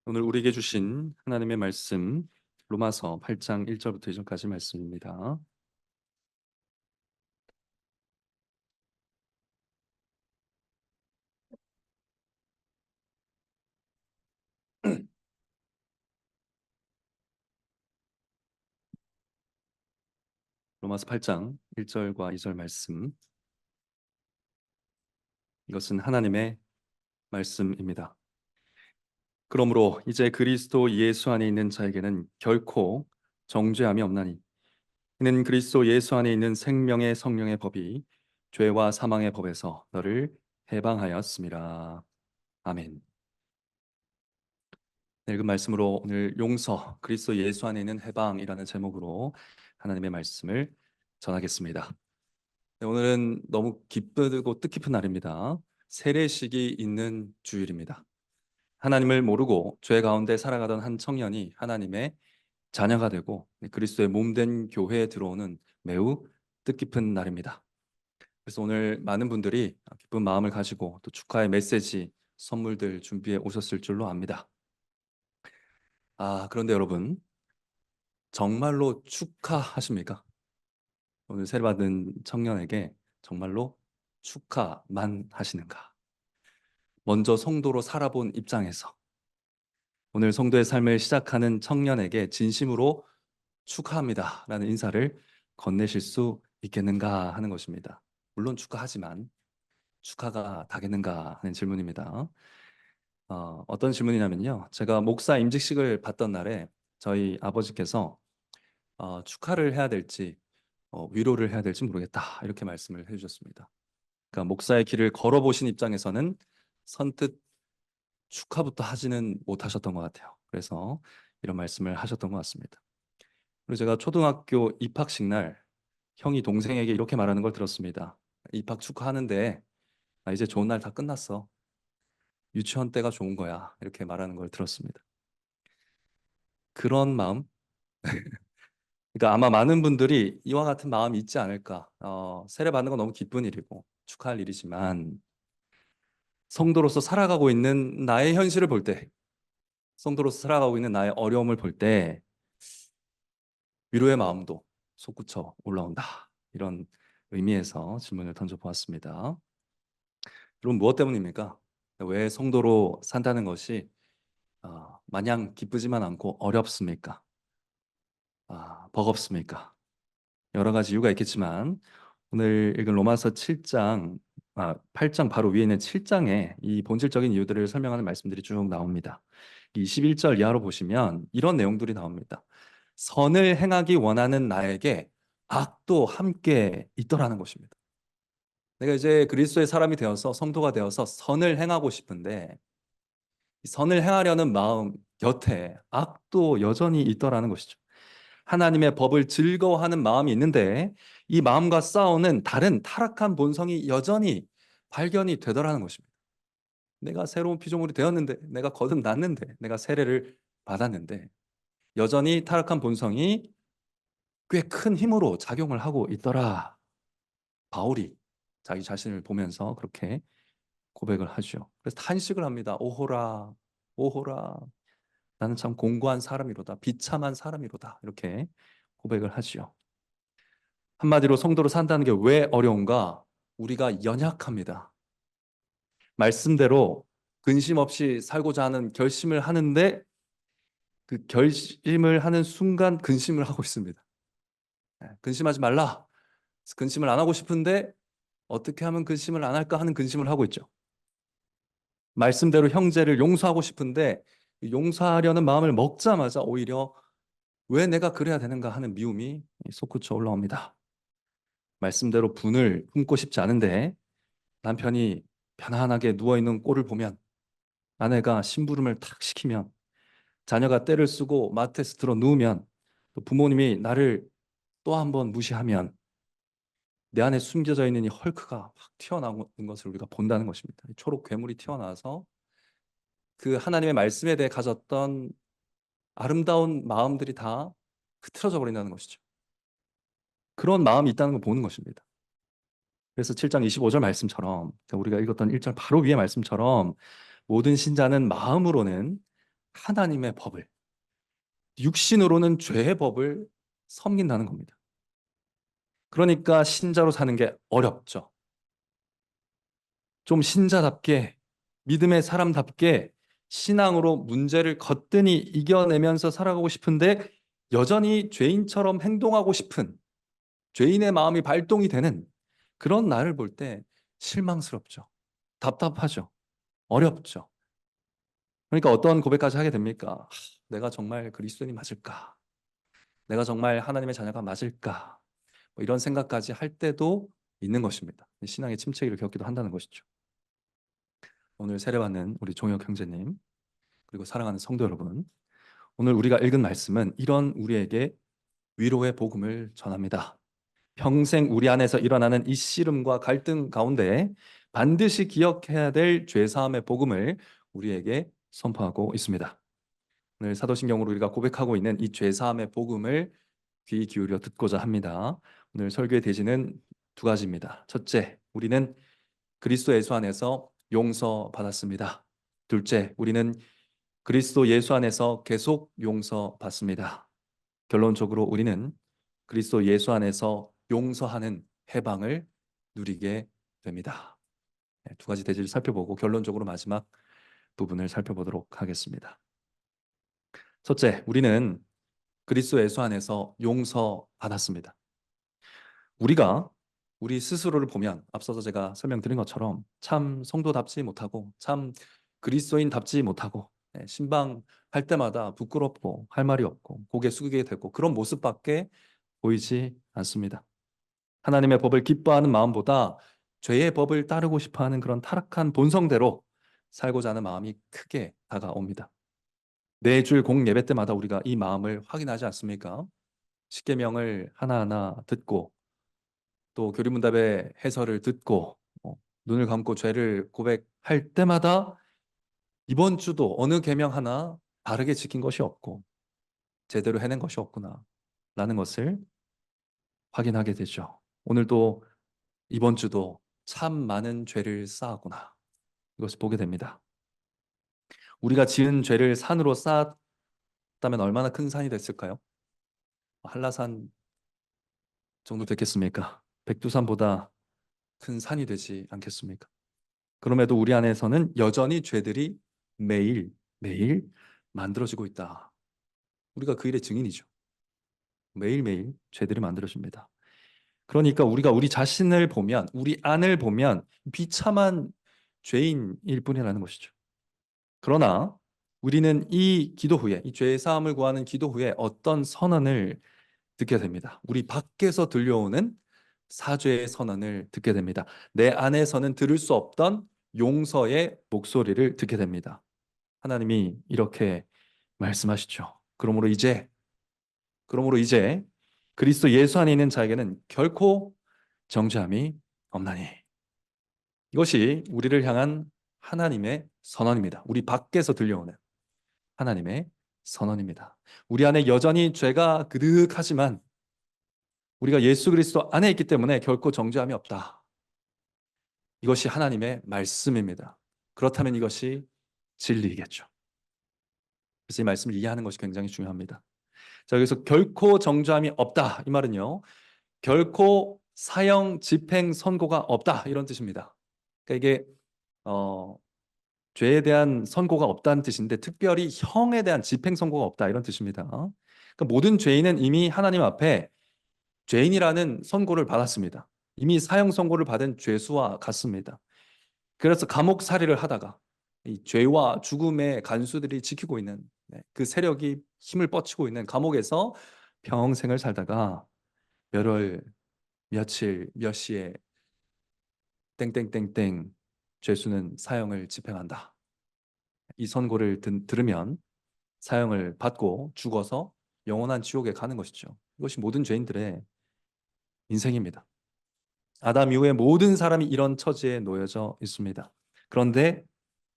오늘 우리에게 주신 하나님의 말씀 로마서 8장 1절부터 2절까지 말씀입니다. 로마서 8장 1절과 2절 말씀. 이것은 하나님의 말씀입니다. 그러므로 이제 그리스도 예수 안에 있는 자에게는 결코 정죄함이 없나니 이는 그리스도 예수 안에 있는 생명의 성령의 법이 죄와 사망의 법에서 너를 해방하였습니다. 아멘. 읽은 말씀으로 오늘 용서, 그리스도 예수 안에 있는 해방이라는 제목으로 하나님의 말씀을 전하겠습니다. 네, 오늘은 너무 기쁘고 뜻깊은 날입니다. 세례식이 있는 주일입니다. 하나님을 모르고 죄 가운데 살아가던 한 청년이 하나님의 자녀가 되고 그리스도의 몸된 교회에 들어오는 매우 뜻깊은 날입니다. 그래서 오늘 많은 분들이 기쁜 마음을 가지고 또 축하의 메시지, 선물들 준비해 오셨을 줄로 압니다. 그런데 여러분, 정말로 축하하십니까? 오늘 세례받은 청년에게 정말로 축하만 하시는가? 먼저 성도로 살아본 입장에서 오늘 성도의 삶을 시작하는 청년에게 진심으로 축하합니다라는 인사를 건네실 수 있겠는가 하는 것입니다. 물론 축하하지만 축하가 다겠는가 하는 질문입니다. 어떤 질문이냐면요. 제가 목사 임직식을 받던 날에 저희 아버지께서 축하를 해야 될지 위로를 해야 될지 모르겠다 이렇게 말씀을 해주셨습니다. 그러니까 목사의 길을 걸어보신 입장에서는 선뜻 축하부터 하지는 못하셨던 것 같아요. 그래서 이런 말씀을 하셨던 것 같습니다. 그리고 제가 초등학교 입학식 날 형이 동생에게 이렇게 말하는 걸 들었습니다. 입학 축하하는데 이제 좋은 날 다 끝났어. 유치원 때가 좋은 거야. 이렇게 말하는 걸 들었습니다. 그런 마음, 그러니까 아마 많은 분들이 이와 같은 마음이 있지 않을까. 세례 받는 건 너무 기쁜 일이고 축하할 일이지만 성도로서 살아가고 있는 나의 현실을 볼 때, 성도로서 살아가고 있는 나의 어려움을 볼 때 위로의 마음도 솟구쳐 올라온다. 이런 의미에서 질문을 던져보았습니다. 여러분 무엇 때문입니까? 왜 성도로 산다는 것이 마냥 기쁘지만 않고 어렵습니까? 버겁습니까? 여러 가지 이유가 있겠지만 오늘 읽은 로마서 7장, 8장 바로 위에 있는 7장에 이 본질적인 이유들을 설명하는 말씀들이 쭉 나옵니다. 21절 이하로 보시면 이런 내용들이 나옵니다. 선을 행하기 원하는 나에게 악도 함께 있더라는 것입니다. 내가 이제 그리스도의 사람이 되어서 성도가 되어서 선을 행하고 싶은데 선을 행하려는 마음 곁에 악도 여전히 있더라는 것이죠. 하나님의 법을 즐거워하는 마음이 있는데 이 마음과 싸우는 다른 타락한 본성이 여전히 발견이 되더라는 것입니다. 내가 새로운 피조물이 되었는데, 내가 거듭났는데, 내가 세례를 받았는데 여전히 타락한 본성이 꽤 큰 힘으로 작용을 하고 있더라. 바울이 자기 자신을 보면서 그렇게 고백을 하죠. 그래서 탄식을 합니다. 오호라, 오호라. 나는 참 공고한 사람이로다. 비참한 사람이로다. 이렇게 고백을 하지요. 한마디로 성도로 산다는 게 왜 어려운가? 우리가 연약합니다. 말씀대로 근심 없이 살고자 하는 결심을 하는데 그 결심을 하는 순간 근심을 하고 있습니다. 근심하지 말라. 근심을 안 하고 싶은데 어떻게 하면 근심을 안 할까 하는 근심을 하고 있죠. 말씀대로 형제를 용서하고 싶은데 용서하려는 마음을 먹자마자 오히려 왜 내가 그래야 되는가 하는 미움이 솟구쳐 올라옵니다. 말씀대로 분을 품고 싶지 않은데 남편이 편안하게 누워있는 꼴을 보면, 아내가 심부름을 탁 시키면, 자녀가 떼를 쓰고 마트에서 들어 누우면, 또 부모님이 나를 또 한 번 무시하면 내 안에 숨겨져 있는 이 헐크가 확 튀어나오는 것을 우리가 본다는 것입니다. 초록 괴물이 튀어나와서 그 하나님의 말씀에 대해 가졌던 아름다운 마음들이 다 흐트러져 버린다는 것이죠. 그런 마음이 있다는 걸 보는 것입니다. 그래서 7장 25절 말씀처럼, 우리가 읽었던 1절 바로 위의 말씀처럼 모든 신자는 마음으로는 하나님의 법을, 육신으로는 죄의 법을 섬긴다는 겁니다. 그러니까 신자로 사는 게 어렵죠. 좀 신자답게, 믿음의 사람답게 신앙으로 문제를 거뜬히 이겨내면서 살아가고 싶은데 여전히 죄인처럼 행동하고 싶은 죄인의 마음이 발동이 되는 그런 나를 볼 때 실망스럽죠. 답답하죠. 어렵죠. 그러니까 어떤 고백까지 하게 됩니까? 내가 정말 그리스도인이 맞을까? 내가 정말 하나님의 자녀가 맞을까? 뭐 이런 생각까지 할 때도 있는 것입니다. 신앙의 침체기를 겪기도 한다는 것이죠. 오늘 세례받는 우리 종혁 형제님, 그리고 사랑하는 성도 여러분, 오늘 우리가 읽은 말씀은 이런 우리에게 위로의 복음을 전합니다. 평생 우리 안에서 일어나는 이 씨름과 갈등 가운데 반드시 기억해야 될 죄사함의 복음을 우리에게 선포하고 있습니다. 오늘 사도신경으로 우리가 고백하고 있는 이 죄사함의 복음을 귀 기울여 듣고자 합니다. 오늘 설교의 대지는 두 가지입니다. 첫째, 우리는 그리스도 예수 안에서 용서받았습니다. 둘째, 우리는 그리스도 예수 안에서 계속 용서받습니다. 결론적으로 우리는 그리스도 예수 안에서 용서하는 해방을 누리게 됩니다. 두 가지 대지를 살펴보고 결론적으로 마지막 부분을 살펴보도록 하겠습니다. 첫째, 우리는 그리스도 예수 안에서 용서받았습니다. 우리가 우리 스스로를 보면 앞서서 제가 설명드린 것처럼 참 성도답지 못하고 참 그리스도인답지 못하고 신방할 때마다 부끄럽고 할 말이 없고 고개 숙이게 되고 그런 모습밖에 보이지 않습니다. 하나님의 법을 기뻐하는 마음보다 죄의 법을 따르고 싶어하는 그런 타락한 본성대로 살고자 하는 마음이 크게 다가옵니다. 매주일 공예배 때마다 우리가 이 마음을 확인하지 않습니까? 십계명을 하나하나 듣고 또 교리문답의 해설을 듣고 눈을 감고 죄를 고백할 때마다 이번 주도 어느 계명 하나 바르게 지킨 것이 없고 제대로 해낸 것이 없구나 라는 것을 확인하게 되죠. 오늘도 이번 주도 참 많은 죄를 쌓았구나 이것을 보게 됩니다. 우리가 지은 죄를 산으로 쌓았다면 얼마나 큰 산이 됐을까요? 한라산 정도 됐겠습니까? 백두산보다 큰 산이 되지 않겠습니까? 그럼에도 우리 안에서는 여전히 죄들이 매일 매일 만들어지고 있다. 우리가 그 일의 증인이죠. 매일매일 죄들이 만들어집니다. 그러니까 우리가 우리 자신을 보면 우리 안을 보면 비참한 죄인일 뿐이라는 것이죠. 그러나 우리는 이 기도 후에 이 죄의 사함을 구하는 기도 후에 어떤 선언을 듣게 됩니다. 우리 밖에서 들려오는 사죄의 선언을 듣게 됩니다. 내 안에서는 들을 수 없던 용서의 목소리를 듣게 됩니다. 하나님이 이렇게 말씀하시죠. 그러므로 이제 그리스도 예수 안에 있는 자에게는 결코 정죄함이 없나니. 이것이 우리를 향한 하나님의 선언입니다. 우리 밖에서 들려오는 하나님의 선언입니다. 우리 안에 여전히 죄가 그득하지만 우리가 예수 그리스도 안에 있기 때문에 결코 정죄함이 없다. 이것이 하나님의 말씀입니다. 그렇다면 이것이 진리이겠죠. 그래서 이 말씀을 이해하는 것이 굉장히 중요합니다. 자, 여기서 결코 정죄함이 없다. 이 말은요. 결코 사형 집행 선고가 없다. 이런 뜻입니다. 그러니까 이게 죄에 대한 선고가 없다는 뜻인데 특별히 형에 대한 집행 선고가 없다. 이런 뜻입니다. 그러니까 모든 죄인은 이미 하나님 앞에 죄인이라는 선고를 받았습니다. 이미 사형 선고를 받은 죄수와 같습니다. 그래서 감옥살이를 하다가 이 죄와 죽음의 간수들이 지키고 있는 그 세력이 힘을 뻗치고 있는 감옥에서 평생을 살다가 몇 월, 며칠, 몇 시에 땡땡땡땡 죄수는 사형을 집행한다. 이 선고를 들으면 사형을 받고 죽어서 영원한 지옥에 가는 것이죠. 이것이 모든 죄인들의 인생입니다. 아담 이후에 모든 사람이 이런 처지에 놓여져 있습니다. 그런데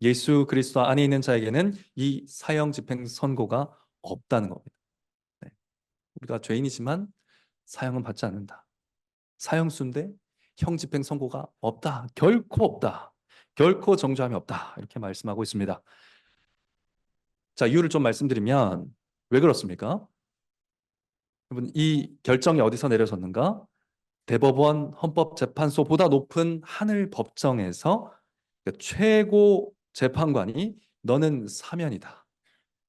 예수 그리스도 안에 있는 자에게는 이 사형 집행 선고가 없다는 겁니다. 네. 우리가 죄인이지만 사형은 받지 않는다. 사형수인데 형 집행 선고가 없다. 결코 없다. 결코 정죄함이 없다. 이렇게 말씀하고 있습니다. 자, 이유를 좀 말씀드리면 왜 그렇습니까? 여러분, 이 결정이 어디서 내려졌는가? 대법원 헌법재판소보다 높은 하늘 법정에서 그 최고 재판관이 너는 사면이다.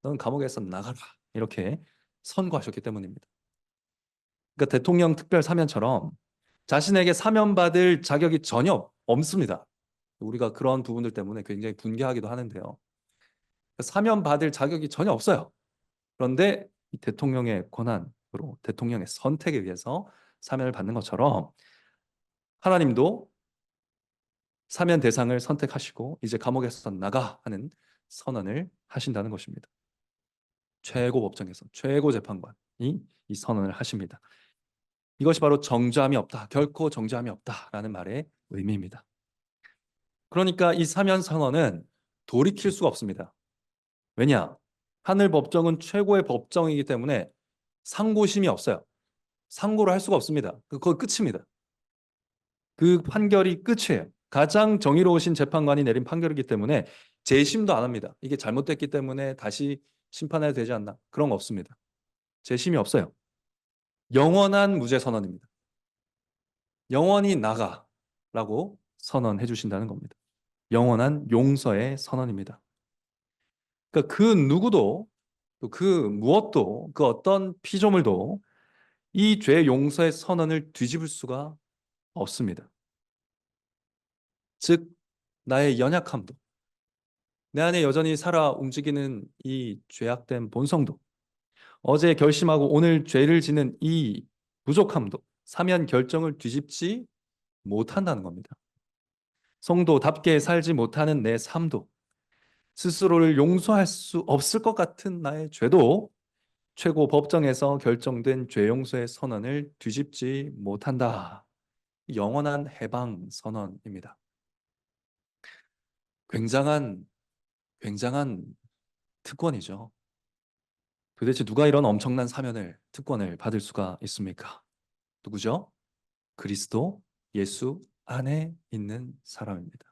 너는 감옥에서 나가라. 이렇게 선고하셨기 때문입니다. 그러니까 대통령 특별 사면처럼 자신에게 사면받을 자격이 전혀 없습니다. 우리가 그런 부분들 때문에 굉장히 분개하기도 하는데요. 사면받을 자격이 전혀 없어요. 그런데 이 대통령의 권한으로 대통령의 선택에 의해서 사면을 받는 것처럼 하나님도 사면 대상을 선택하시고 이제 감옥에서 나가 하는 선언을 하신다는 것입니다. 최고 법정에서 최고 재판관이 이 선언을 하십니다. 이것이 바로 정죄함이 없다. 결코 정죄함이 없다라는 말의 의미입니다. 그러니까 이 사면 선언은 돌이킬 수가 없습니다. 왜냐? 하늘 법정은 최고의 법정이기 때문에 상고심이 없어요. 상고를 할 수가 없습니다. 그거 끝입니다. 그 판결이 끝이에요. 가장 정의로우신 재판관이 내린 판결이기 때문에 재심도 안 합니다. 이게 잘못됐기 때문에 다시 심판해야 되지 않나? 그런 거 없습니다. 재심이 없어요. 영원한 무죄 선언입니다. 영원히 나가라고 선언해 주신다는 겁니다. 영원한 용서의 선언입니다. 그러니까 그 누구도 그 무엇도 그 어떤 피조물도 이 죄 용서의 선언을 뒤집을 수가 없습니다. 즉 나의 연약함도 내 안에 여전히 살아 움직이는 이 죄악된 본성도 어제 결심하고 오늘 죄를 지는 이 부족함도 사면 결정을 뒤집지 못한다는 겁니다. 성도답게 살지 못하는 내 삶도 스스로를 용서할 수 없을 것 같은 나의 죄도 최고 법정에서 결정된 죄 용서의 선언을 뒤집지 못한다. 영원한 해방 선언입니다. 굉장한 굉장한 특권이죠. 도대체 누가 이런 엄청난 사면을 특권을 받을 수가 있습니까? 누구죠? 그리스도 예수 안에 있는 사람입니다.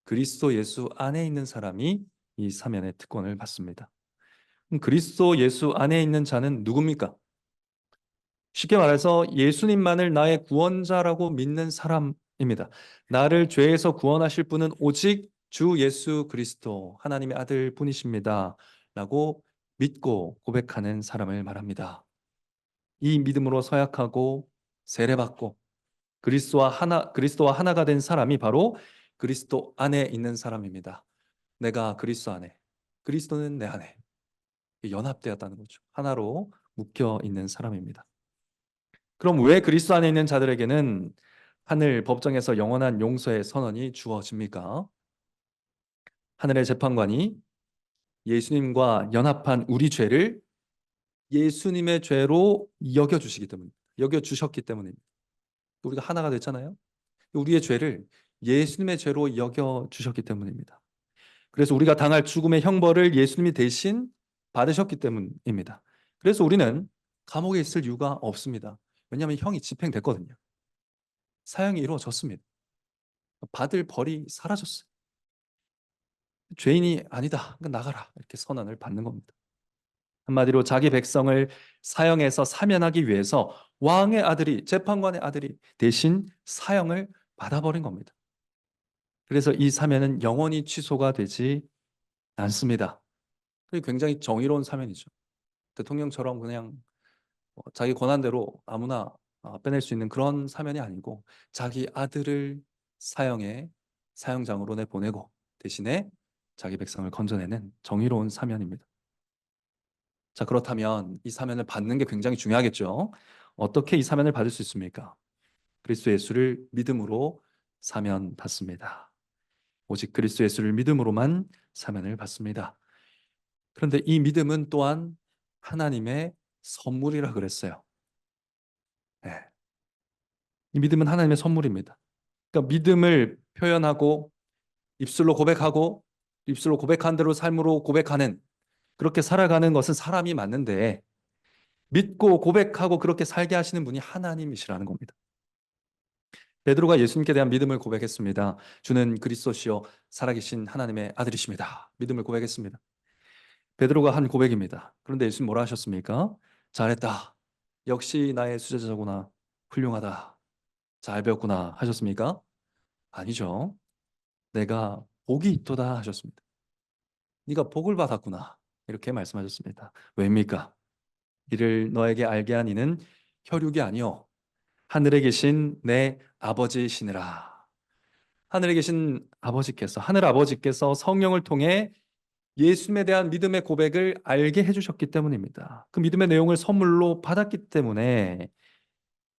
그리스도 예수 안에 있는 사람이 이 사면의 특권을 받습니다. 그럼 그리스도 예수 안에 있는 자는 누굽니까? 쉽게 말해서 예수님만을 나의 구원자라고 믿는 사람입니다. 나를 죄에서 구원하실 분은 오직 주 예수 그리스도 하나님의 아들 뿐이십니다. 라고 믿고 고백하는 사람을 말합니다. 이 믿음으로 서약하고 세례받고 그리스도와 하나가 된 사람이 바로 그리스도 안에 있는 사람입니다. 내가 그리스도 안에, 그리스도는 내 안에 연합되었다는 거죠. 하나로 묶여 있는 사람입니다. 그럼 왜 그리스도 안에 있는 자들에게는 하늘 법정에서 영원한 용서의 선언이 주어집니까? 하늘의 재판관이 예수님과 연합한 우리 죄를 예수님의 죄로 여겨주시기 때문입니다. 여겨주셨기 때문입니다. 우리가 하나가 됐잖아요. 우리의 죄를 예수님의 죄로 여겨주셨기 때문입니다. 그래서 우리가 당할 죽음의 형벌을 예수님이 대신 받으셨기 때문입니다. 그래서 우리는 감옥에 있을 이유가 없습니다. 왜냐하면 형이 집행됐거든요. 사형이 이루어졌습니다. 받을 벌이 사라졌어요. 죄인이 아니다. 그러니까 나가라. 이렇게 선언을 받는 겁니다. 한마디로 자기 백성을 사형에서 사면하기 위해서 왕의 아들이, 재판관의 아들이 대신 사형을 받아버린 겁니다. 그래서 이 사면은 영원히 취소가 되지 않습니다. 굉장히 정의로운 사면이죠. 대통령처럼 그냥 자기 권한대로 아무나 빼낼 수 있는 그런 사면이 아니고 자기 아들을 사형장으로 내보내고 대신에 자기 백성을 건져내는 정의로운 사면입니다. 자, 그렇다면 이 사면을 받는 게 굉장히 중요하겠죠. 어떻게 이 사면을 받을 수 있습니까? 그리스도 예수를 믿음으로 사면 받습니다. 오직 그리스도 예수를 믿음으로만 사면을 받습니다. 그런데 이 믿음은 또한 하나님의 선물이라 그랬어요. 네. 이 믿음은 하나님의 선물입니다. 그러니까 믿음을 표현하고 입술로 고백한 대로 삶으로 고백하는 그렇게 살아가는 것은 사람이 맞는데 믿고 고백하고 그렇게 살게 하시는 분이 하나님이시라는 겁니다. 베드로가 예수님께 대한 믿음을 고백했습니다. 주는 그리스도시요 살아계신 하나님의 아들이십니다. 믿음을 고백했습니다. 베드로가 한 고백입니다. 그런데 예수님 뭐라 하셨습니까? 잘했다. 역시 나의 수제자구나. 훌륭하다. 잘 배웠구나 하셨습니까? 아니죠. 내가 복이 있도다 하셨습니다. 네가 복을 받았구나. 이렇게 말씀하셨습니다. 왜입니까? 이를 너에게 알게 한 이는 혈육이 아니요 하늘에 계신 내 아버지시니라. 하늘에 계신 아버지께서, 하늘 아버지께서 성령을 통해 예수님에 대한 믿음의 고백을 알게 해주셨기 때문입니다. 그 믿음의 내용을 선물로 받았기 때문에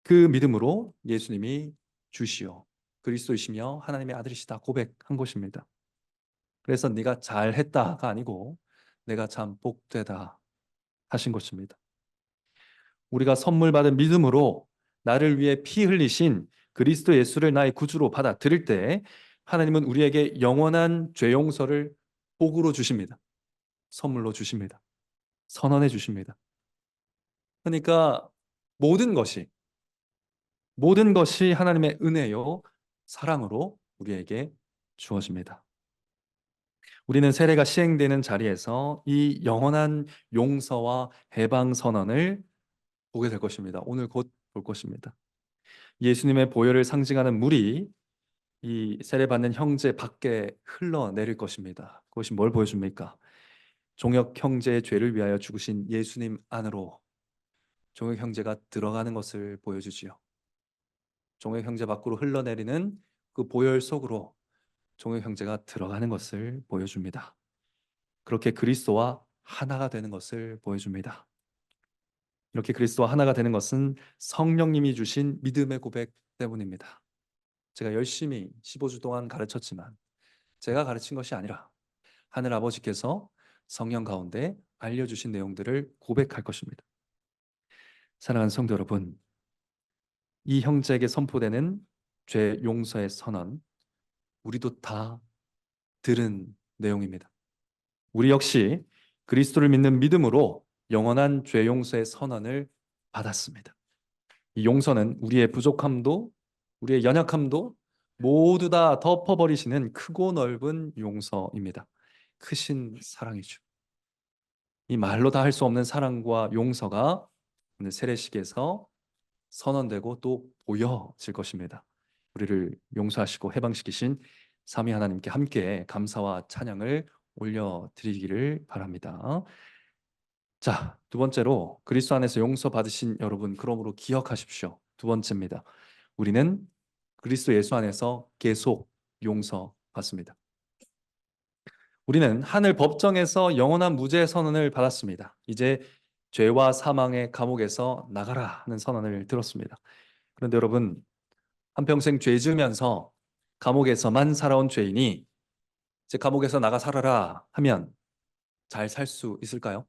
그 믿음으로 예수님이 주시오 그리스도이시며 하나님의 아들이시다 고백한 것입니다. 그래서 네가 잘했다가 아니고 내가 참 복되다 하신 것입니다. 우리가 선물 받은 믿음으로 나를 위해 피 흘리신 그리스도 예수를 나의 구주로 받아들일 때 하나님은 우리에게 영원한 죄 용서를 복으로 주십니다. 선물로 주십니다. 선언해 주십니다. 그러니까 모든 것이 하나님의 은혜요 사랑으로 우리에게 주어집니다. 우리는 세례가 시행되는 자리에서 이 영원한 용서와 해방 선언을 보게 될 것입니다. 오늘 곧 볼 것입니다. 예수님의 보혈을 상징하는 물이 이 세례받는 형제 밖에 흘러내릴 것입니다. 그것이 뭘 보여줍니까? 종역 형제의 죄를 위하여 죽으신 예수님 안으로 종역 형제가 들어가는 것을 보여주지요. 종역 형제 밖으로 흘러내리는 그 보혈 속으로 종역 형제가 들어가는 것을 보여줍니다. 그렇게 그리스도와 하나가 되는 것을 보여줍니다. 이렇게 그리스도와 하나가 되는 것은 성령님이 주신 믿음의 고백 때문입니다. 제가 열심히 15주 동안 가르쳤지만 제가 가르친 것이 아니라 하늘 아버지께서 성령 가운데 알려주신 내용들을 고백할 것입니다. 사랑하는 성도 여러분, 이 형제에게 선포되는 죄 용서의 선언, 우리도 다 들은 내용입니다. 우리 역시 그리스도를 믿는 믿음으로 영원한 죄 용서의 선언을 받았습니다. 이 용서는 우리의 부족함도 우리의 연약함도 모두 다 덮어버리시는 크고 넓은 용서입니다. 크신 사랑이죠. 이 말로 다 할 수 없는 사랑과 용서가 오늘 세례식에서 선언되고 또 보여질 것입니다. 우리를 용서하시고 해방시키신 삼위 하나님께 함께 감사와 찬양을 올려드리기를 바랍니다. 자, 두 번째로 그리스도 안에서 용서받으신 여러분, 그러므로 기억하십시오. 두 번째입니다. 우리는 그리스도 예수 안에서 계속 용서받습니다. 우리는 하늘 법정에서 영원한 무죄 선언을 받았습니다. 이제 죄와 사망의 감옥에서 나가라 하는 선언을 들었습니다. 그런데 여러분, 한평생 죄 지으면서 감옥에서만 살아온 죄인이 이제 감옥에서 나가 살아라 하면 잘 살 수 있을까요?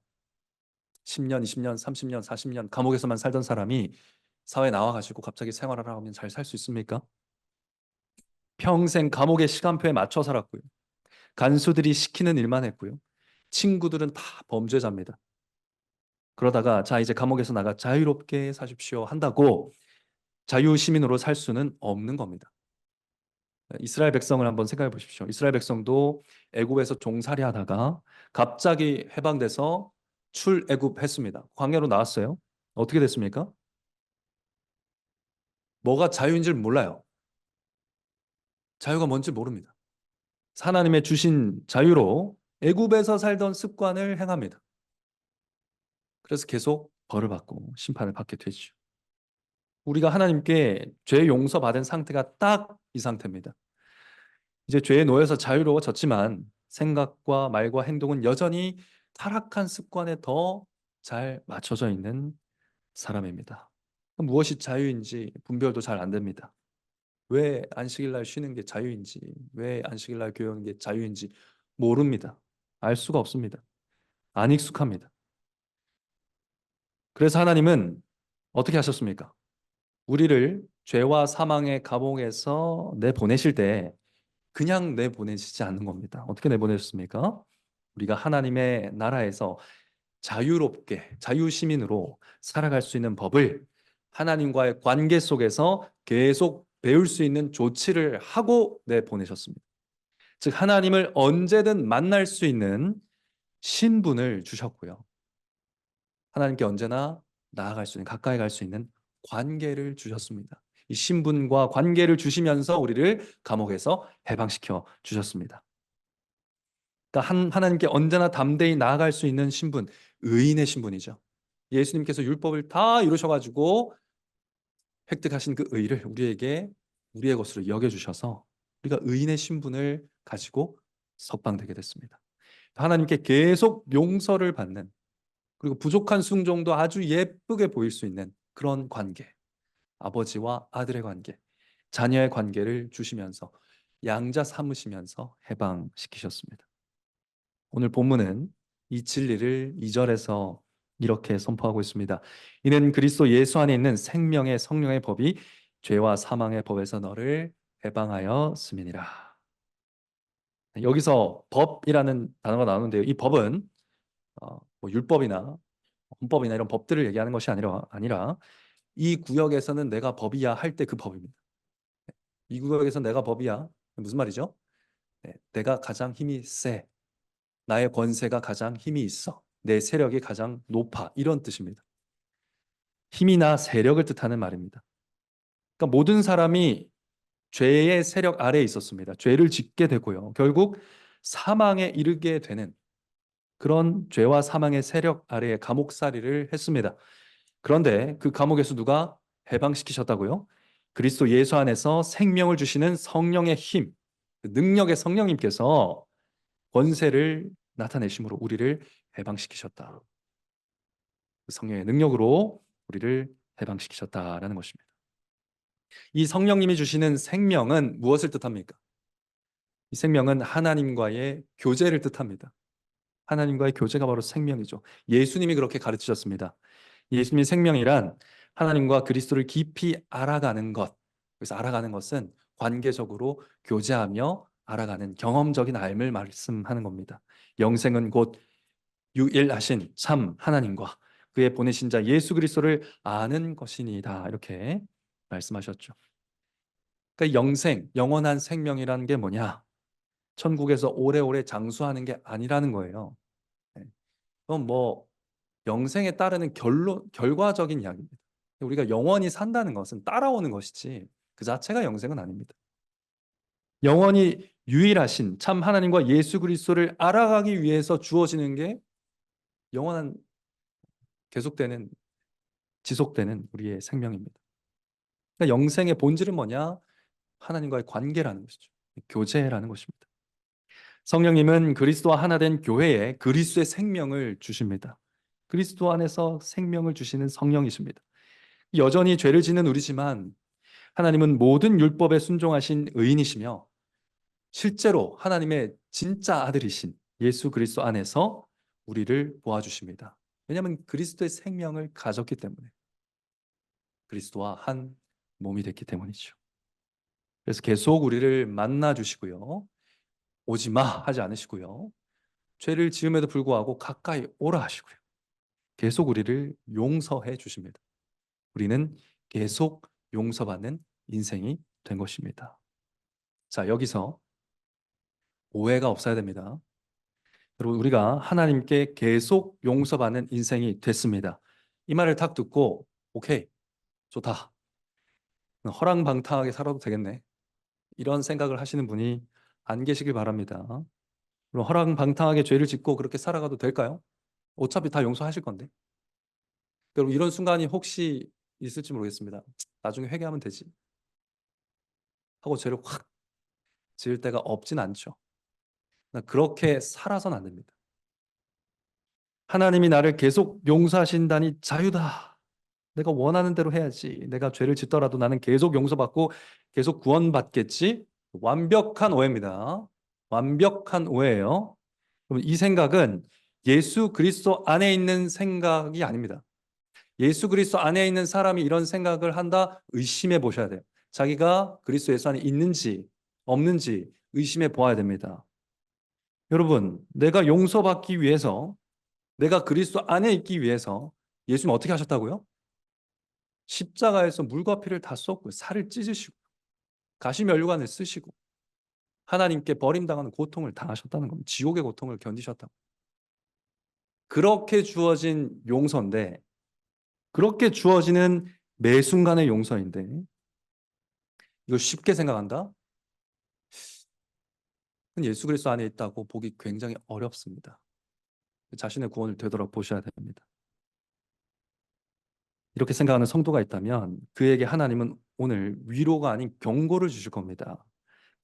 10년, 20년, 30년, 40년 감옥에서만 살던 사람이 사회에 나와가지고 갑자기 생활하라 하면 잘 살 수 있습니까? 평생 감옥의 시간표에 맞춰 살았고요. 간수들이 시키는 일만 했고요. 친구들은 다 범죄자입니다. 그러다가 자 이제 감옥에서 나가 자유롭게 사십시오 한다고 자유시민으로 살 수는 없는 겁니다. 이스라엘 백성을 한번 생각해 보십시오. 이스라엘 백성도 애굽에서 종살이 하다가 갑자기 해방돼서 출애굽했습니다. 광야로 나왔어요. 어떻게 됐습니까? 뭐가 자유인지를 몰라요. 자유가 뭔지 모릅니다. 하나님의 주신 자유로 애굽에서 살던 습관을 행합니다. 그래서 계속 벌을 받고 심판을 받게 되죠. 우리가 하나님께 죄 용서받은 상태가 딱 이 상태입니다. 이제 죄에 놓여서 자유로워졌지만 생각과 말과 행동은 여전히 타락한 습관에 더 잘 맞춰져 있는 사람입니다. 무엇이 자유인지 분별도 잘 안 됩니다. 왜 안식일날 쉬는 게 자유인지, 왜 안식일날 교회 오는 게 자유인지 모릅니다. 알 수가 없습니다. 안 익숙합니다. 그래서 하나님은 어떻게 하셨습니까? 우리를 죄와 사망의 감옥에서 내보내실 때 그냥 내보내시지 않는 겁니다. 어떻게 내보내셨습니까? 우리가 하나님의 나라에서 자유롭게 자유시민으로 살아갈 수 있는 법을 하나님과의 관계 속에서 계속 배울 수 있는 조치를 하고 내보내셨습니다. 즉 하나님을 언제든 만날 수 있는 신분을 주셨고요. 하나님께 언제나 나아갈 수 있는, 가까이 갈 수 있는 관계를 주셨습니다. 이 신분과 관계를 주시면서 우리를 감옥에서 해방시켜 주셨습니다. 그러니까 하나님께 언제나 담대히 나아갈 수 있는 신분, 의인의 신분이죠. 예수님께서 율법을 다 이루셔가지고 획득하신 그 의를 우리에게 우리의 것으로 여겨주셔서 우리가 의인의 신분을 가지고 석방되게 됐습니다. 하나님께 계속 용서를 받는, 그리고 부족한 순종도 아주 예쁘게 보일 수 있는 그런 관계, 아버지와 아들의 관계, 자녀의 관계를 주시면서 양자 삼으시면서 해방시키셨습니다. 오늘 본문은 이 진리를 2절에서 이렇게 선포하고 있습니다. 이는 그리스도 예수 안에 있는 생명의 성령의 법이 죄와 사망의 법에서 너를 해방하였음이니라. 여기서 법이라는 단어가 나오는데요. 이 법은 뭐 율법이나 헌법이나 이런 법들을 얘기하는 것이 아니라 이 구역에서는 내가 법이야 할 때 그 법입니다. 이 구역에서 내가 법이야. 무슨 말이죠? 네, 내가 가장 힘이 세. 나의 권세가 가장 힘이 있어. 내 세력이 가장 높아. 이런 뜻입니다. 힘이나 세력을 뜻하는 말입니다. 그러니까 모든 사람이 죄의 세력 아래에 있었습니다. 죄를 짓게 되고요. 결국 사망에 이르게 되는 그런 죄와 사망의 세력 아래에 감옥살이를 했습니다. 그런데 그 감옥에서 누가 해방시키셨다고요? 그리스도 예수 안에서 생명을 주시는 성령의 힘, 그 능력의 성령님께서 권세를 나타내심으로 우리를 해방시키셨다. 그 성령의 능력으로 우리를 해방시키셨다라는 것입니다. 이 성령님이 주시는 생명은 무엇을 뜻합니까? 이 생명은 하나님과의 교제를 뜻합니다. 하나님과의 교제가 바로 생명이죠. 예수님이 그렇게 가르치셨습니다. 예수님의 생명이란 하나님과 그리스도를 깊이 알아가는 것. 그래서 알아가는 것은 관계적으로 교제하며 알아가는 경험적인 삶을 말씀하는 겁니다. 영생은 곧 유일하신 참 하나님과 그의 보내신 자 예수 그리스도를 아는 것이니이다. 이렇게 말씀하셨죠. 그러니까 영생, 영원한 생명이라는 게 뭐냐? 천국에서 오래오래 장수하는 게 아니라는 거예요. 네. 그건 뭐 영생에 따르는 결과적인 이야기입니다. 우리가 영원히 산다는 것은 따라오는 것이지 그 자체가 영생은 아닙니다. 영원히 유일하신 참 하나님과 예수 그리스도를 알아가기 위해서 주어지는 게 영원한 계속되는 지속되는 우리의 생명입니다. 그러니까 영생의 본질은 뭐냐? 하나님과의 관계라는 것이죠. 교제라는 것입니다. 성령님은 그리스도와 하나 된 교회에 그리스도의 생명을 주십니다. 그리스도 안에서 생명을 주시는 성령이십니다. 여전히 죄를 짓는 우리지만 하나님은 모든 율법에 순종하신 의인이시며 실제로 하나님의 진짜 아들이신 예수 그리스도 안에서 우리를 도와주십니다. 왜냐하면 그리스도의 생명을 가졌기 때문에, 그리스도와 한 몸이 됐기 때문이죠. 그래서 계속 우리를 만나 주시고요. 오지 마 하지 않으시고요. 죄를 지음에도 불구하고 가까이 오라 하시고요. 계속 우리를 용서해 주십니다. 우리는 계속 용서받는 인생이 된 것입니다. 자, 여기서 오해가 없어야 됩니다. 여러분, 우리가 하나님께 계속 용서받는 인생이 됐습니다. 이 말을 딱 듣고 오케이, 좋다. 허랑방탕하게 살아도 되겠네. 이런 생각을 하시는 분이 안 계시길 바랍니다. 그럼 허랑방탕하게 죄를 짓고 그렇게 살아가도 될까요? 어차피 다 용서하실 건데. 여러분, 이런 순간이 혹시 있을지 모르겠습니다. 나중에 회개하면 되지 하고 죄를 확 지을 때가 없진 않죠. 그렇게 살아서는 안 됩니다. 하나님이 나를 계속 용서하신다니 자유다. 내가 원하는 대로 해야지. 내가 죄를 짓더라도 나는 계속 용서받고 계속 구원받겠지. 완벽한 오해입니다. 완벽한 오해예요. 그럼 이 생각은 예수 그리스도 안에 있는 생각이 아닙니다. 예수 그리스도 안에 있는 사람이 이런 생각을 한다? 의심해 보셔야 돼요. 자기가 그리스도 예수 안에 있는지 없는지 의심해 보아야 됩니다. 여러분, 내가 용서받기 위해서, 내가 그리스도 안에 있기 위해서 예수님 어떻게 하셨다고요? 십자가에서 물과 피를 다 쏟고 살을 찢으시고 가시면류관을 쓰시고 하나님께 버림당하는 고통을 당하셨다는 겁니다. 지옥의 고통을 견디셨다고. 그렇게 주어진 용서인데, 그렇게 주어지는 매 순간의 용서인데, 이걸 쉽게 생각한다? 그건 예수 그리스도 안에 있다고 보기 굉장히 어렵습니다. 자신의 구원을 되돌아보셔야 됩니다. 이렇게 생각하는 성도가 있다면 그에게 하나님은 오늘 위로가 아닌 경고를 주실 겁니다.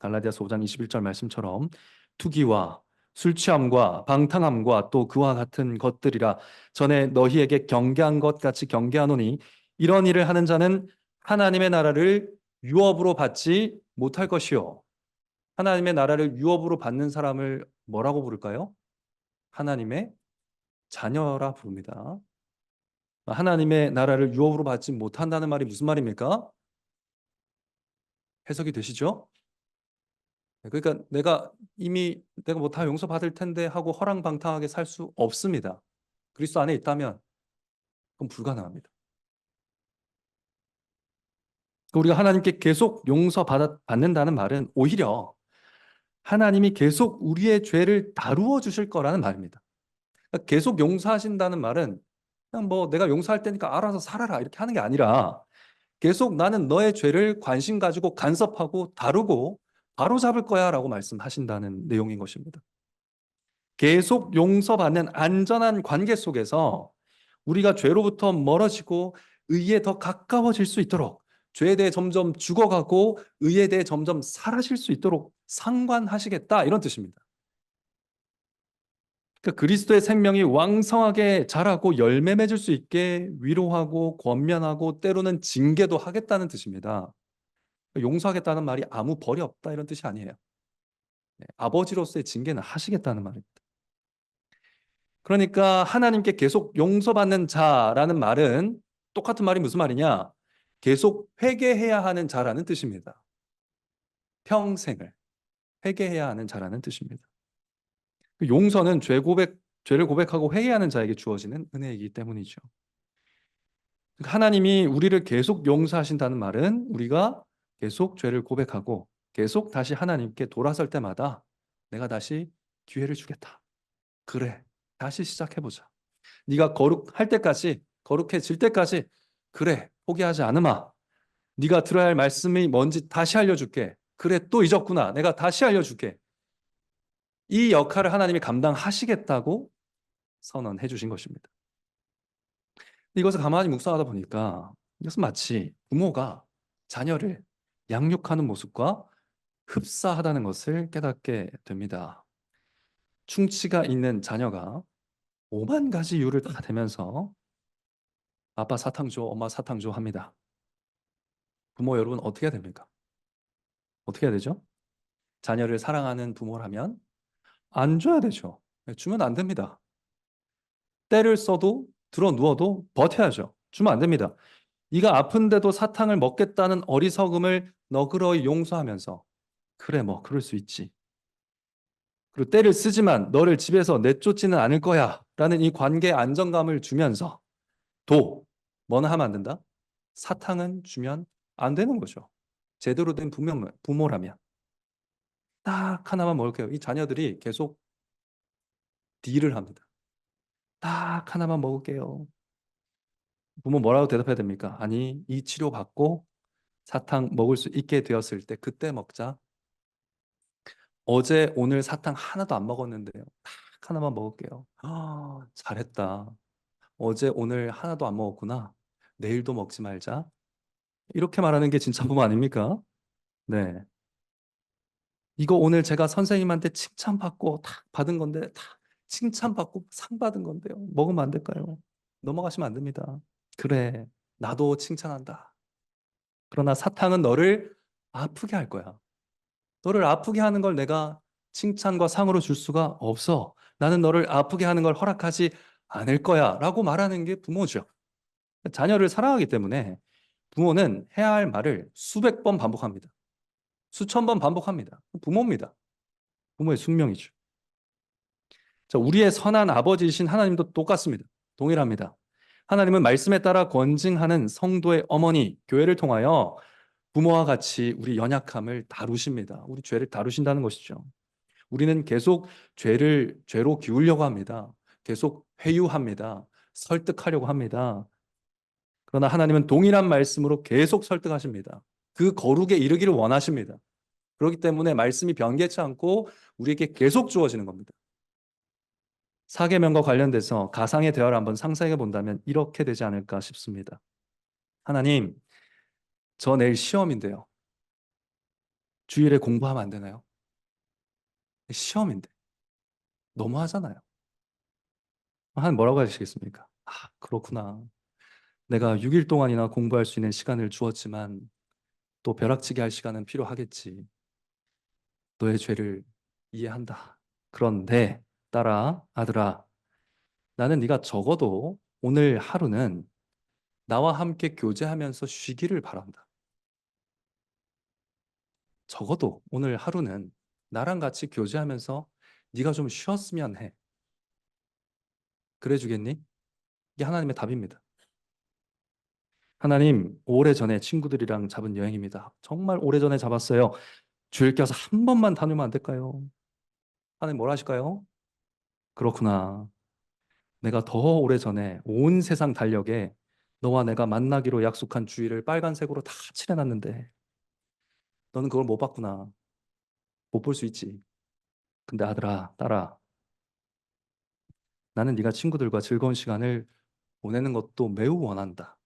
갈라디아서 5장 21절 말씀처럼 투기와 술 취함과 방탕함과 또 그와 같은 것들이라 전에 너희에게 경계한 것 같이 경계하노니 이런 일을 하는 자는 하나님의 나라를 유업으로 받지 못할 것이요. 하나님의 나라를 유업으로 받는 사람을 뭐라고 부를까요? 하나님의 자녀라 부릅니다. 하나님의 나라를 유업으로 받지 못한다는 말이 무슨 말입니까? 해석이 되시죠? 그러니까 내가 뭐 다 용서받을 텐데 하고 허랑방탕하게 살 수 없습니다. 그리스도 안에 있다면 그건 불가능합니다. 우리가 하나님께 계속 받는다는 말은 오히려 하나님이 계속 우리의 죄를 다루어 주실 거라는 말입니다. 그러니까 계속 용서하신다는 말은 그냥 뭐 내가 용서할 테니까 알아서 살아라 이렇게 하는 게 아니라 계속 나는 너의 죄를 관심 가지고 간섭하고 다루고 바로잡을 거야 라고 말씀하신다는 내용인 것입니다. 계속 용서받는 안전한 관계 속에서 우리가 죄로부터 멀어지고 의에 더 가까워질 수 있도록 죄에 대해 점점 죽어가고 의에 대해 점점 사라질 수 있도록 상관하시겠다 이런 뜻입니다. 그러니까 그리스도의 생명이 왕성하게 자라고 열매 맺을 수 있게 위로하고 권면하고 때로는 징계도 하겠다는 뜻입니다. 용서하겠다는 말이 아무 벌이 없다 이런 뜻이 아니에요. 아버지로서의 징계는 하시겠다는 말입니다. 그러니까 하나님께 계속 용서받는 자라는 말은 똑같은 말이 무슨 말이냐? 계속 회개해야 하는 자라는 뜻입니다. 평생을 회개해야 하는 자라는 뜻입니다. 용서는 죄를 고백하고 회개하는 자에게 주어지는 은혜이기 때문이죠. 하나님이 우리를 계속 용서하신다는 말은 우리가 계속 죄를 고백하고 계속 다시 하나님께 돌아설 때마다 내가 다시 기회를 주겠다. 그래, 다시 시작해보자. 네가 거룩할 때까지, 거룩해질 때까지 그래, 포기하지 않으마. 네가 들어야 할 말씀이 뭔지 다시 알려줄게. 그래, 또 잊었구나. 내가 다시 알려줄게. 이 역할을 하나님이 감당하시겠다고 선언해 주신 것입니다. 이것을 가만히 묵상하다 보니까 이것은 마치 부모가 자녀를 양육하는 모습과 흡사하다는 것을 깨닫게 됩니다. 충치가 있는 자녀가 오만 가지 이유를 다 대면서 아빠 사탕 줘, 엄마 사탕 줘 합니다. 부모 여러분 어떻게 해야 됩니까? 어떻게 해야 되죠? 자녀를 사랑하는 부모라면 안 줘야 되죠. 주면 안 됩니다. 때를 써도 들어 누워도 버텨야죠. 주면 안 됩니다. 네가 아픈데도 사탕을 먹겠다는 어리석음을 너그러이 용서하면서 그래 뭐 그럴 수 있지. 그리고 때를 쓰지만 너를 집에서 내쫓지는 않을 거야 라는 이 관계의 안정감을 주면서 뭐는 하면 안 된다? 사탕은 주면 안 되는 거죠. 제대로 된 부모라면 딱 하나만 먹을게요. 이 자녀들이 계속 딜을 합니다. 딱 하나만 먹을게요. 부모 뭐라고 대답해야 됩니까? 아니, 이 치료 받고 사탕 먹을 수 있게 되었을 때 그때 먹자. 어제 오늘 사탕 하나도 안 먹었는데요. 딱 하나만 먹을게요. 잘했다. 어제 오늘 하나도 안 먹었구나. 내일도 먹지 말자. 이렇게 말하는 게 진짜 부모 아닙니까? 네. 이거 오늘 제가 선생님한테 칭찬받고 딱 받은 건데 딱 칭찬받고 상 받은 건데요. 먹으면 안 될까요? 넘어가시면 안 됩니다. 그래, 나도 칭찬한다. 그러나 사탕은 너를 아프게 할 거야. 너를 아프게 하는 걸 내가 칭찬과 상으로 줄 수가 없어. 나는 너를 아프게 하는 걸 허락하지 않을 거야. 라고 말하는 게 부모죠. 자녀를 사랑하기 때문에 부모는 해야 할 말을 수백 번 반복합니다. 수천 번 반복합니다. 부모입니다. 부모의 숙명이죠. 자, 우리의 선한 아버지이신 하나님도 똑같습니다. 동일합니다. 하나님은 말씀에 따라 권징하는 성도의 어머니, 교회를 통하여 부모와 같이 우리 연약함을 다루십니다. 우리 죄를 다루신다는 것이죠. 우리는 계속 죄로 기우려고 합니다. 계속 회유합니다. 설득하려고 합니다. 그러나 하나님은 동일한 말씀으로 계속 설득하십니다. 그 거룩에 이르기를 원하십니다. 그렇기 때문에 말씀이 변개치 않고 우리에게 계속 주어지는 겁니다. 사계명과 관련돼서 가상의 대화를 한번 상상해 본다면 이렇게 되지 않을까 싶습니다. 하나님, 저 내일 시험인데요. 주일에 공부하면 안 되나요? 시험인데. 너무하잖아요. 하나님 뭐라고 하시겠습니까? 아, 그렇구나. 내가 6일 동안이나 공부할 수 있는 시간을 주었지만 또 벼락치기 할 시간은 필요하겠지. 너의 죄를 이해한다. 그런데 딸아, 아들아, 나는 네가 적어도 오늘 하루는 나와 함께 교제하면서 쉬기를 바란다. 적어도 오늘 하루는 나랑 같이 교제하면서 네가 좀 쉬었으면 해. 그래 주겠니? 이게 하나님의 답입니다. 하나님, 오래전에 친구들이랑 잡은 여행입니다. 정말 오래전에 잡았어요. 주일 껴서 한 번만 다녀면 안 될까요? 하나님 뭘 하실까요? 그렇구나. 내가 더 오래전에 온 세상 달력에 너와 내가 만나기로 약속한 주일을 빨간색으로 다 칠해놨는데 너는 그걸 못 봤구나. 못 볼 수 있지. 근데 아들아, 딸아, 나는 네가 친구들과 즐거운 시간을 보내는 것도 매우 원한다.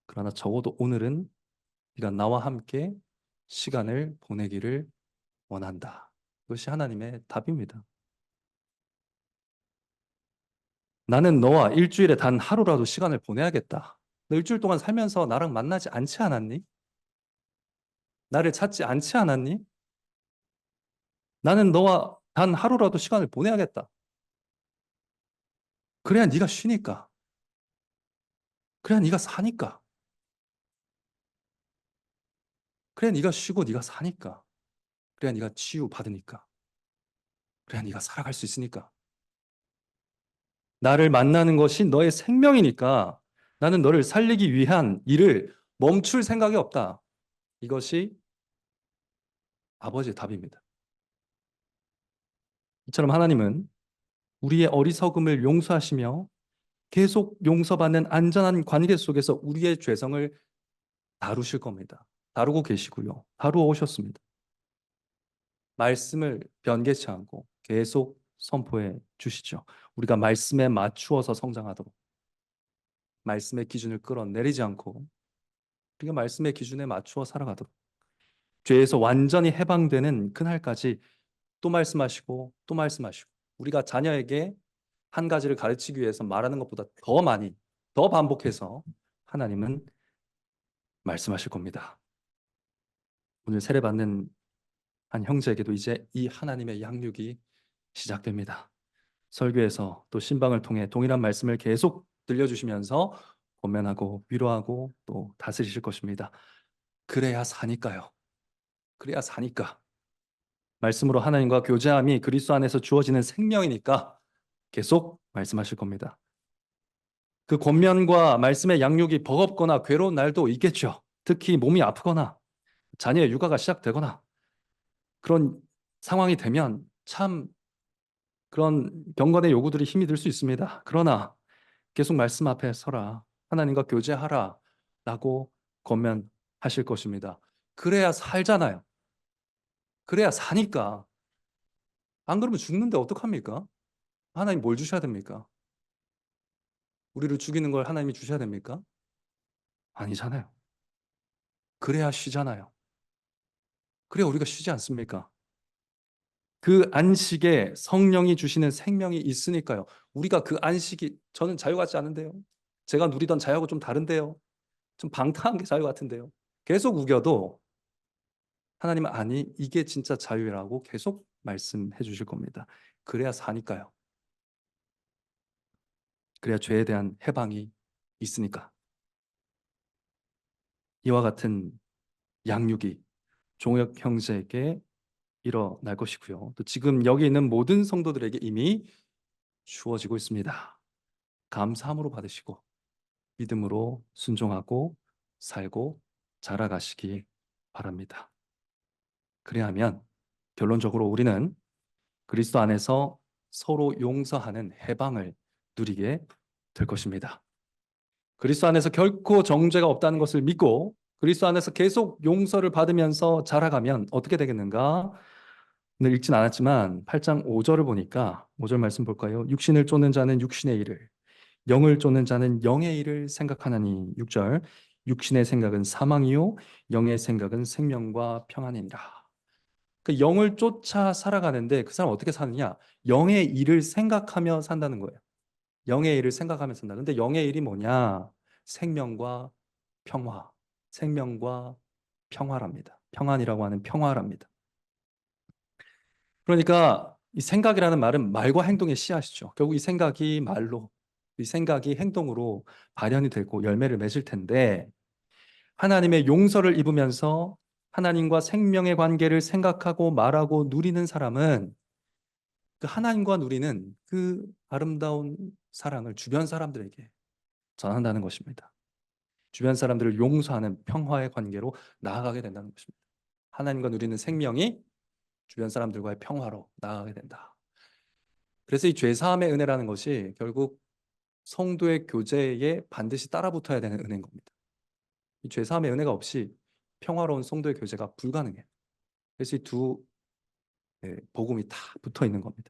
그러나 적어도 오늘은 네가 나와 함께 시간을 보내기를 원한다. 그것이 하나님의 답입니다. 나는 너와 일주일에 단 하루라도 시간을 보내야겠다. 너 일주일 동안 살면서 나랑 만나지 않지 않았니? 나를 찾지 않지 않았니? 나는 너와 단 하루라도 시간을 보내야겠다. 그래야 네가 쉬니까. 그래야 네가 사니까. 그래야 네가 쉬고 네가 사니까. 그래야 네가 치유 받으니까. 그래야 네가 살아갈 수 있으니까. 나를 만나는 것이 너의 생명이니까 나는 너를 살리기 위한 일을 멈출 생각이 없다. 이것이 아버지의 답입니다. 이처럼 하나님은 우리의 어리석음을 용서하시며 계속 용서받는 안전한 관계 속에서 우리의 죄성을 다루실 겁니다. 다루고 계시고요. 다루어 오셨습니다. 말씀을 변개치 않고 계속 선포해 주시죠. 우리가 말씀에 맞추어서 성장하도록 말씀의 기준을 끌어내리지 않고 우리가 말씀의 기준에 맞추어 살아가도록 죄에서 완전히 해방되는 그날까지 또 말씀하시고 또 말씀하시고 우리가 자녀에게 한 가지를 가르치기 위해서 말하는 것보다 더 많이 더 반복해서 하나님은 말씀하실 겁니다. 오늘 세례받는 한 형제에게도 이제 이 하나님의 양육이 시작됩니다. 설교에서 또 신방을 통해 동일한 말씀을 계속 들려주시면서 권면하고 위로하고 또 다스리실 것입니다. 그래야 사니까요. 그래야 사니까. 말씀으로 하나님과 교제함이 그리스도 안에서 주어지는 생명이니까 계속 말씀하실 겁니다. 그 권면과 말씀의 양육이 버겁거나 괴로운 날도 있겠죠. 특히 몸이 아프거나 자녀의 육아가 시작되거나 그런 상황이 되면 참 그런 경건의 요구들이 힘이 들 수 있습니다. 그러나 계속 말씀 앞에 서라. 하나님과 교제하라. 라고 권면하실 것입니다. 그래야 살잖아요. 그래야 사니까. 안 그러면 죽는데 어떡합니까? 하나님 뭘 주셔야 됩니까? 우리를 죽이는 걸 하나님이 주셔야 됩니까? 아니잖아요. 그래야 쉬잖아요. 그래야 우리가 쉬지 않습니까? 그 안식에 성령이 주시는 생명이 있으니까요. 우리가 그 안식이 저는 자유 같지 않은데요. 제가 누리던 자유하고 좀 다른데요. 좀 방탕한 게 자유 같은데요. 계속 우겨도 하나님은 아니 이게 진짜 자유라고 계속 말씀해 주실 겁니다. 그래야 사니까요. 그래야 죄에 대한 해방이 있으니까. 이와 같은 양육이 종혁 형제에게 일어날 것이고요. 또 지금 여기 있는 모든 성도들에게 이미 주어지고 있습니다. 감사함으로 받으시고 믿음으로 순종하고 살고 자라가시기 바랍니다. 그래야하면 결론적으로 우리는 그리스도 안에서 서로 용서하는 해방을 누리게 될 것입니다. 그리스도 안에서 결코 정죄가 없다는 것을 믿고 그리스도 안에서 계속 용서를 받으면서 자라가면 어떻게 되겠는가? 오늘 읽진 않았지만 8장 5절을 보니까 5절 말씀 볼까요? 육신을 쫓는 자는 육신의 일을, 영을 쫓는 자는 영의 일을 생각하나니. 6절, 육신의 생각은 사망이요 영의 생각은 생명과 평안이니라. 그 영을 쫓아 살아가는데 그 사람 어떻게 사느냐? 영의 일을 생각하며 산다는 거예요. 영의 일을 생각하며 산다. 근데 영의 일이 뭐냐? 생명과 평화, 생명과 평화랍니다. 평안이라고 하는 평화랍니다. 그러니까 이 생각이라는 말은 말과 행동의 씨앗이죠. 결국 이 생각이 말로, 이 생각이 행동으로 발현이 되고 열매를 맺을 텐데, 하나님의 용서를 입으면서 하나님과 생명의 관계를 생각하고 말하고 누리는 사람은 그 하나님과 누리는 그 아름다운 사랑을 주변 사람들에게 전한다는 것입니다. 주변 사람들을 용서하는 평화의 관계로 나아가게 된다는 것입니다. 하나님과 누리는 생명이 주변 사람들과의 평화로 나아가게 된다. 그래서 이 죄사함의 은혜라는 것이 결국 성도의 교제에 반드시 따라붙어야 되는 은혜인 겁니다. 이 죄사함의 은혜가 없이 평화로운 성도의 교제가 불가능해요. 그래서 이 두 복음이 다 붙어 있는 겁니다.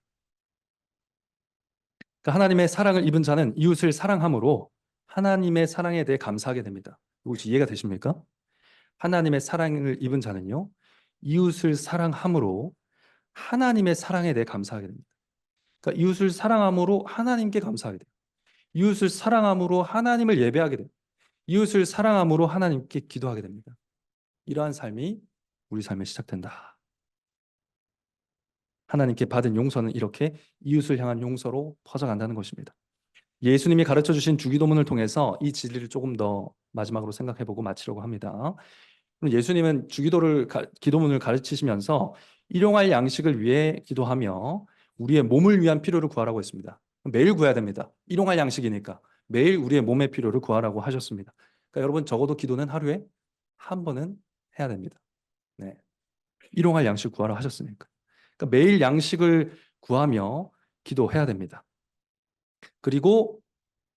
그러니까 하나님의 사랑을 입은 자는 이웃을 사랑함으로 하나님의 사랑에 대해 감사하게 됩니다. 혹시 이해가 되십니까? 하나님의 사랑을 입은 자는요, 이웃을 사랑함으로 하나님의 사랑에 대해 감사하게 됩니다. 그러니까 이웃을 사랑함으로 하나님께 감사하게 돼요. 이웃을 사랑함으로 하나님을 예배하게 돼요. 이웃을 사랑함으로 하나님께 기도하게 됩니다. 이러한 삶이 우리 삶에 시작된다. 하나님께 받은 용서는 이렇게 이웃을 향한 용서로 퍼져간다는 것입니다. 예수님이 가르쳐 주신 주기도문을 통해서 이 진리를 조금 더 마지막으로 생각해보고 마치려고 합니다. 예수님은 기도문을 가르치시면서 일용할 양식을 위해 기도하며 우리의 몸을 위한 필요를 구하라고 했습니다. 매일 구해야 됩니다. 일용할 양식이니까 매일 우리의 몸의 필요를 구하라고 하셨습니다. 그러니까 여러분 적어도 기도는 하루에 한 번은 해야 됩니다. 네. 일용할 양식 구하라 하셨으니까. 그러니까 매일 양식을 구하며 기도해야 됩니다. 그리고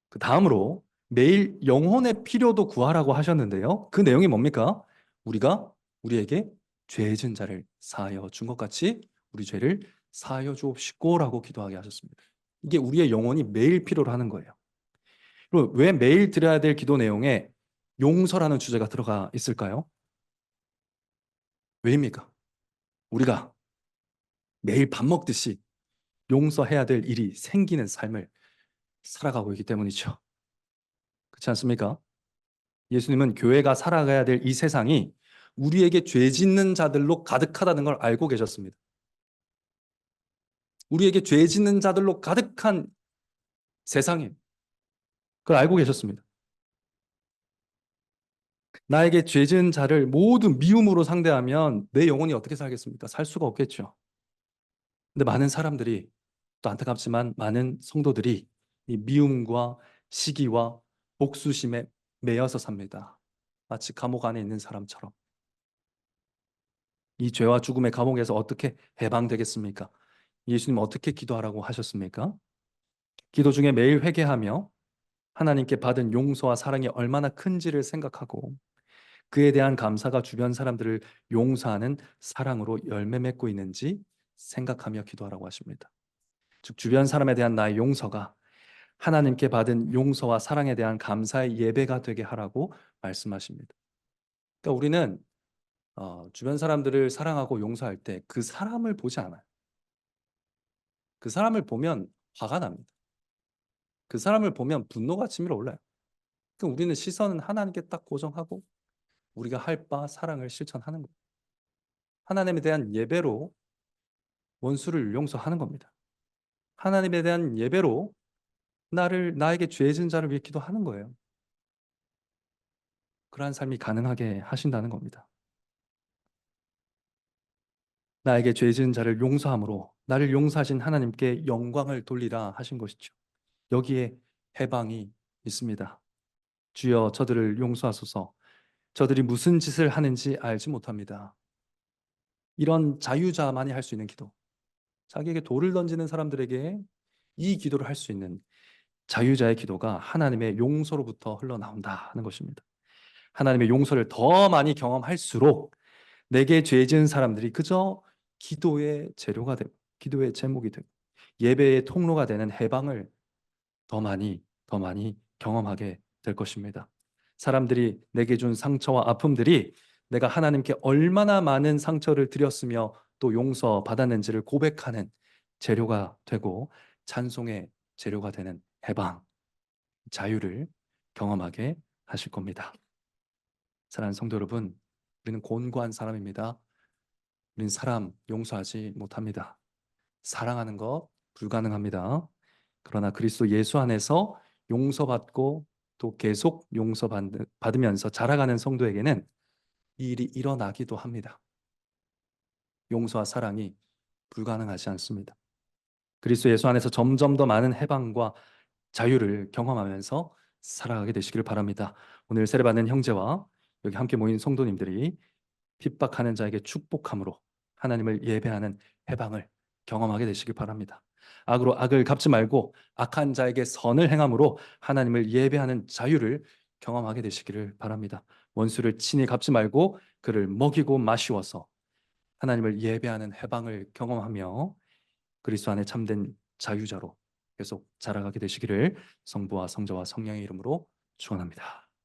그 다음으로 매일 영혼의 필요도 구하라고 하셨는데요. 그 내용이 뭡니까? 우리가 우리에게 죄 지은 자를 사하여 준 것 같이 우리 죄를 사하여 주옵시고라고 기도하게 하셨습니다. 이게 우리의 영혼이 매일 필요로 하는 거예요. 그리고 왜 매일 드려야 될 기도 내용에 용서라는 주제가 들어가 있을까요? 왜입니까? 우리가 매일 밥 먹듯이 용서해야 될 일이 생기는 삶을 살아가고 있기 때문이죠. 그렇지 않습니까? 예수님은 교회가 살아가야 될 이 세상이 우리에게 죄 짓는 자들로 가득하다는 걸 알고 계셨습니다. 우리에게 죄 짓는 자들로 가득한 세상에 그걸 알고 계셨습니다. 나에게 죄 지은 자를 모두 미움으로 상대하면 내 영혼이 어떻게 살겠습니까? 살 수가 없겠죠. 근데 많은 사람들이, 또 안타깝지만 많은 성도들이 이 미움과 시기와 복수심에 매여서 삽니다. 마치 감옥 안에 있는 사람처럼. 이 죄와 죽음의 감옥에서 어떻게 해방되겠습니까? 예수님 어떻게 기도하라고 하셨습니까? 기도 중에 매일 회개하며 하나님께 받은 용서와 사랑이 얼마나 큰지를 생각하고 그에 대한 감사가 주변 사람들을 용서하는 사랑으로 열매 맺고 있는지 생각하며 기도하라고 하십니다. 즉 주변 사람에 대한 나의 용서가 하나님께 받은 용서와 사랑에 대한 감사의 예배가 되게 하라고 말씀하십니다. 그러니까 우리는 주변 사람들을 사랑하고 용서할 때 그 사람을 보지 않아요. 그 사람을 보면 화가 납니다. 그 사람을 보면 분노가 치밀어 올라요. 그럼 우리는 시선은 하나님께 딱 고정하고 우리가 할 바 사랑을 실천하는 거예요. 하나님에 대한 예배로 원수를 용서하는 겁니다. 하나님에 대한 예배로 나에게 죄 지은 자를 위해 기도하는 거예요. 그러한 삶이 가능하게 하신다는 겁니다. 나에게 죄 지은 자를 용서함으로 나를 용서하신 하나님께 영광을 돌리라 하신 것이죠. 여기에 해방이 있습니다. 주여 저들을 용서하소서. 저들이 무슨 짓을 하는지 알지 못합니다. 이런 자유자만이 할 수 있는 기도. 자기에게 돌을 던지는 사람들에게 이 기도를 할 수 있는 자유자의 기도가 하나님의 용서로부터 흘러나온다 하는 것입니다. 하나님의 용서를 더 많이 경험할수록 내게 죄 지은 사람들이 그저 기도의 재료가 되고 기도의 제목이 되고 예배의 통로가 되는 해방을 더 많이 경험하게 될 것입니다. 사람들이 내게 준 상처와 아픔들이 내가 하나님께 얼마나 많은 상처를 드렸으며 또 용서받았는지를 고백하는 재료가 되고 찬송의 재료가 되는 해방, 자유를 경험하게 하실 겁니다. 사랑하는 성도 여러분, 우리는 곤고한 사람입니다. 우리는 사람 용서하지 못합니다. 사랑하는 것 불가능합니다. 그러나 그리스도 예수 안에서 용서받고 또 계속 용서받으면서 자라가는 성도에게는 이 일이 일어나기도 합니다. 용서와 사랑이 불가능하지 않습니다. 그리스도 예수 안에서 점점 더 많은 해방과 자유를 경험하면서 살아가게 되시기를 바랍니다. 오늘 세례받는 형제와 여기 함께 모인 성도님들이 핍박하는 자에게 축복함으로 하나님을 예배하는 해방을 경험하게 되시길 바랍니다. 악으로 악을 갚지 말고 악한 자에게 선을 행함으로 하나님을 예배하는 자유를 경험하게 되시기를 바랍니다. 원수를 친히 갚지 말고 그를 먹이고 마시워서 하나님을 예배하는 해방을 경험하며 그리스도 안에 참된 자유자로 계속 자라가게 되시기를 성부와 성자와 성령의 이름으로 축원합니다.